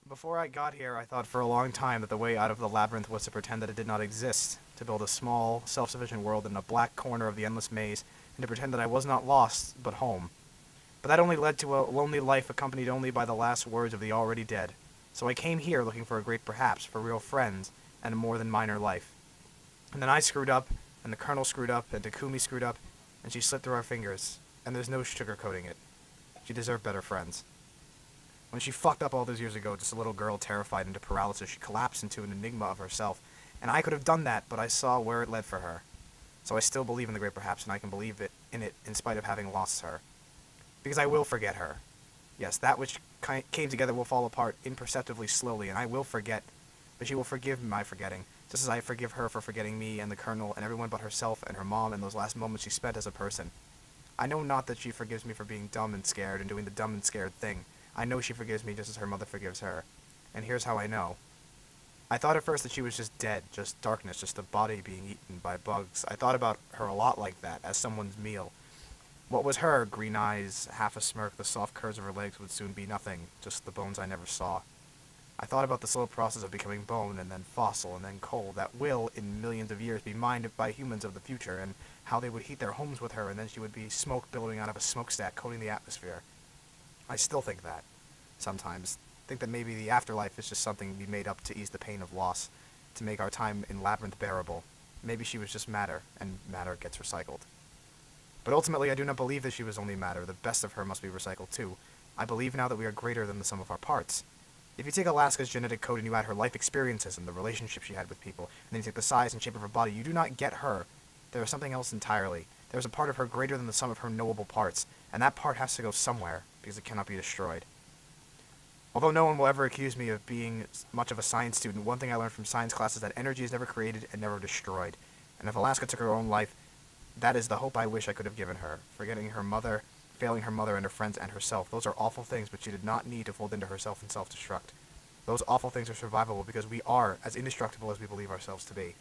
Before I got here, I thought for a long time that the way out of the labyrinth was to pretend that it did not exist, to build a small, self-sufficient world in a black corner of the endless maze, and to pretend that I was not lost, but home. But that only led to a lonely life accompanied only by the last words of the already dead. So I came here looking for a great perhaps, for real friends, and a more than minor life. And then I screwed up, and the Colonel screwed up, and Takumi screwed up, and she slipped through our fingers, and there's no sugarcoating it. She deserved better friends. When she fucked up all those years ago, just a little girl terrified into paralysis, she collapsed into an enigma of herself. And I could have done that, but I saw where it led for her. So I still believe in the great perhaps, and I can believe in it in spite of having lost her. Because I will forget her. Yes, that which came together will fall apart imperceptibly slowly, and I will forget, but she will forgive my forgetting, just as I forgive her for forgetting me and the Colonel and everyone but herself and her mom and those last moments she spent as a person. I know not that she forgives me for being dumb and scared and doing the dumb and scared thing. I know she forgives me just as her mother forgives her. And here's how I know. I thought at first that she was just dead, just darkness, just a body being eaten by bugs. I thought about her a lot like that, as someone's meal. What was her? Green eyes, half a smirk, the soft curves of her legs would soon be nothing, just the bones I never saw. I thought about the slow process of becoming bone, and then fossil, and then coal, that will, in millions of years, be mined by humans of the future, and how they would heat their homes with her, and then she would be smoke billowing out of a smokestack, coating the atmosphere. I still think that. Sometimes. Think that maybe the afterlife is just something we made up to ease the pain of loss, to make our time in Labyrinth bearable. Maybe she was just matter, and matter gets recycled. But ultimately, I do not believe that she was only matter. The best of her must be recycled too. I believe now that we are greater than the sum of our parts. If you take Alaska's genetic code and you add her life experiences and the relationships she had with people, and then you take the size and shape of her body, you do not get her. There is something else entirely. There is a part of her greater than the sum of her knowable parts, and that part has to go somewhere, because it cannot be destroyed. Although no one will ever accuse me of being much of a science student, one thing I learned from science class is that energy is never created and never destroyed. And if Alaska took her own life, that is the hope I wish I could have given her. Forgetting her mother, failing her mother and her friends and herself. Those are awful things, but she did not need to fold into herself and self-destruct. Those awful things are survivable because we are as indestructible as we believe ourselves to be.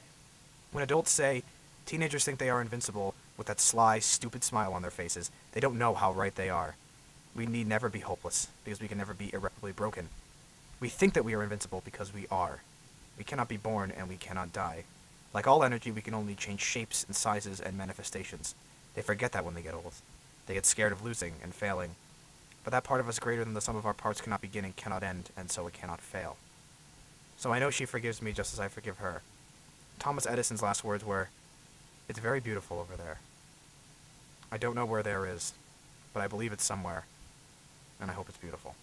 When adults say teenagers think they are invincible with that sly, stupid smile on their faces, they don't know how right they are. We need never be hopeless, because we can never be irreparably broken. We think that we are invincible because we are. We cannot be born and we cannot die. Like all energy, we can only change shapes and sizes and manifestations. They forget that when they get old. They get scared of losing and failing. But that part of us greater than the sum of our parts cannot begin and cannot end, and so it cannot fail. So I know she forgives me just as I forgive her. Thomas Edison's last words were, "It's very beautiful over there." I don't know where there is, but I believe it's somewhere, and I hope it's beautiful.